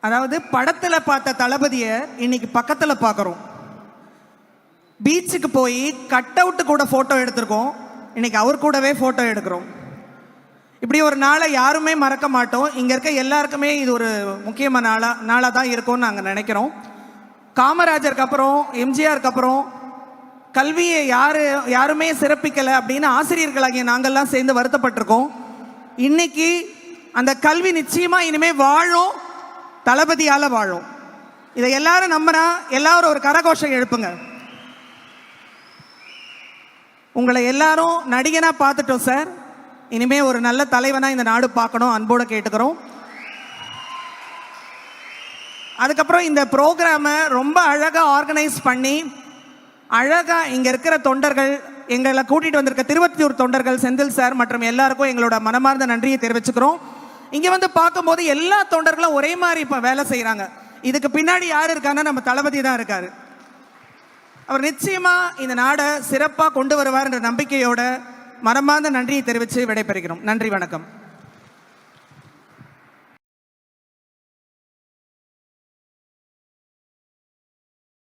அதாவது படத்துல பார்த்த தளபதியை இன்னைக்கு பக்கத்துல பார்க்குறோம். பீச்சுக்கு போய் கட் அவுட்டு கூட போட்டோ எடுத்திருக்கோம், இன்னைக்கு அவர் கூடவே போட்டோ எடுக்கிறோம். இப்படி ஒரு நாளை யாருமே மறக்க மாட்டோம். இங்க இருக்க எல்லாருக்குமே இது ஒரு முக்கியமான நாளாக தான் இருக்கும்னு நாங்கள் நினைக்கிறோம். காமராஜருக்கு அப்புறம், எம்ஜிஆருக்கு அப்புறம் கல்வியை யாருமே சிறப்பிக்கலை அப்படின்னு ஆசிரியர்களாகிய நாங்கள்லாம் சேர்ந்து வருத்தப்பட்டிருக்கோம். இன்னைக்கு அந்த கல்வி நிச்சயமா இனிமே வாழும், தளபதியால வாழும். இதை எல்லாரும் நம்பினா எல்லாரும் ஒரு கரகோஷம் எழுப்புங்க. உங்களை எல்லாரும் நடிகனா பார்த்துட்டோம் சார், இனிமே ஒரு நல்ல தலைவனா இந்த நாடு பார்க்கணும், அன்போடு கேட்டுக்கிறோம். அதுக்கப்புறம் இந்த ப்ரோக்ராமை ரொம்ப அழகாக ஆர்கனைஸ் பண்ணி அழகாக இங்கே இருக்கிற தொண்டர்கள், எங்களை கூட்டிகிட்டு வந்திருக்க திருவத்தியூர் தொண்டர்கள், செந்தில் சார் மற்றும் எல்லாருக்கும் எங்களோட மனமார்ந்த நன்றியை தெரிவிச்சுக்கிறோம். இங்கே வந்து பார்க்கும்போது எல்லா தொண்டர்களும் ஒரே மாதிரி இப்போ வேலை செய்கிறாங்க. இதுக்கு பின்னாடி யார் இருக்காங்கன்னா நம்ம தளபதி தான் இருக்காரு. அவர் நிச்சயமாக இந்த நாடை சிறப்பாக கொண்டு வருவார் என்ற நம்பிக்கையோட மனமார்ந்த நன்றியை தெரிவித்து விடைபெறுகிறோம். நன்றி, வணக்கம்.